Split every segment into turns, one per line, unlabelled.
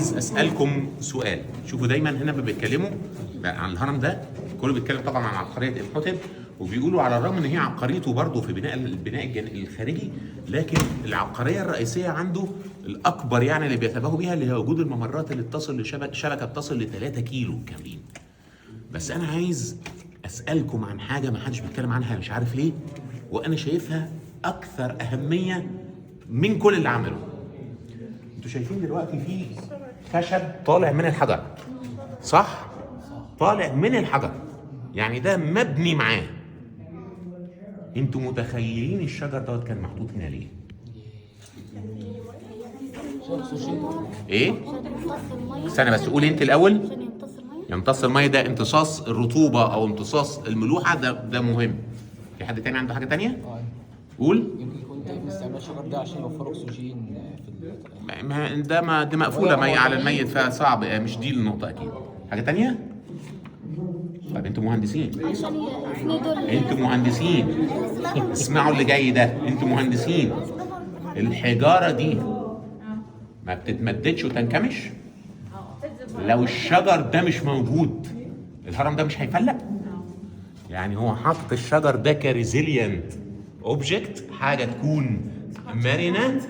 عايز اسالكم سؤال. شوفوا دايما هنا بيتكلموا عن الهرم ده، كله بيتكلم طبعا عن عبقريه امحوتب، وبيقولوا على الرغم ان هي عبقريته برضه في البناء الخارجي، لكن العبقريه الرئيسيه عنده الاكبر يعني اللي بيتباهوا بيها اللي هي وجود الممرات اللي بتصل شبكه بتصل ل 3 كيلو كاملين. بس انا عايز اسالكم عن حاجه ما حدش بيتكلم عنها مش عارف ليه، وانا شايفها اكثر اهميه من كل اللي عمله. انتوا شايفين دلوقتي في خشب طالع من الحجر، صح؟ طالع من الحجر، يعني ده مبني معاه. انتوا متخيلين الشجر دوت كان محطوط هنا ليه؟ ايه؟ استنى بس قولي انت الاول. يمتص الميه، ده امتصاص الرطوبه او امتصاص الملوحه، ده مهم. في حد تاني عنده حاجه تانيه؟ قول.
يمكن يكون تم استعمال الشجر ده عشان يوفر اكسجين في
دي مقفوله ميه على الميت فصعب، مش دي النقطه اكيد. حاجه تانيه؟ طيب انتوا مهندسين،
عشان يسندوا
انتوا مهندسين اسمعوا اللي جاي ده، انتوا مهندسين. الحجاره دي ما بتتمددش وتنكمش؟ لو الشجر ده مش موجود الهرم ده مش هيفلق. يعني هو حاطط الشجر ده كريزيليانت اوبجكت، حاجه تكون مرنه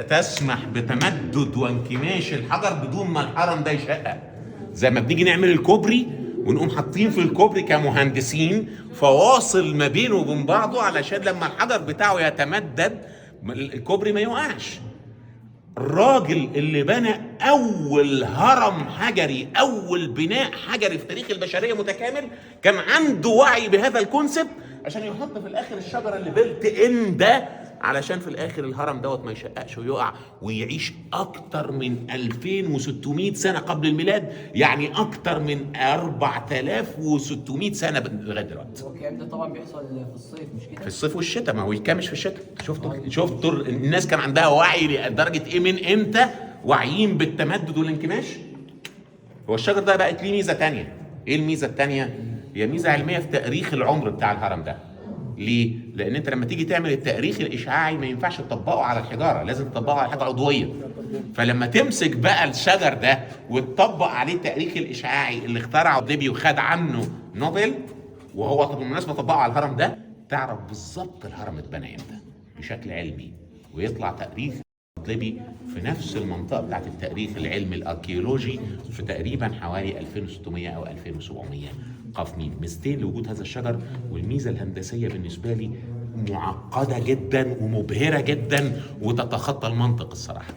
تسمح بتمدد وانكماش الحجر بدون ما الهرم ده يشقق. زي ما بنيجي نعمل الكوبري ونقوم حاطين في الكوبري كمهندسين فواصل ما بينه وبين بعضه علشان لما الحجر بتاعه يتمدد الكوبري ما يوقعش. الراجل اللي بنى اول هرم حجري، اول بناء حجري في تاريخ البشريه متكامل، كان عنده وعي بهذا الكونسبت عشان يحط في الاخر الشجره اللي بلت ان ده، علشان في الاخر الهرم دوت ما يشققش ويقع ويعيش اكتر من 2600 سنه قبل الميلاد، يعني اكتر من 4600 سنه لغايه دلوقتي.
الكلام ده طبعا بيحصل في الصيف مش كده؟
في الصيف والشتاء، ما هو يكمش في الشتاء. شفتوا الناس كان عندها وعي لدرجه ايه؟ من امتى واعيين بالتمدد والانكماش؟ هو الشجر ده بقت ليه ميزه تانية. ايه الميزه التانية؟ هي ميزه علميه في تاريخ العمر بتاع الهرم ده. ليه؟ لان انت لما تيجي تعمل التاريخ الاشعاعي ما ينفعش تطبقه على الحجاره، لازم تطبقه على حاجه عضويه. فلما تمسك بقى الشجر ده وتطبق عليه التاريخ الاشعاعي اللي اخترعه ديبي وخد عنه نوبل، وهو بالمناسبه طبقه على الهرم ده، تعرف بالظبط الهرم اتبنى امتى بشكل علمي، ويطلع تاريخ ليبي في نفس المنطقه بتاعت التاريخ العلمي الاركيولوجي في تقريبا حوالي 2600 او 2700 قاف ميم. ميزتين لوجود هذا الشجر، والميزه الهندسيه بالنسبه لي معقده جدا ومبهره جدا وتتخطى المنطق الصراحه.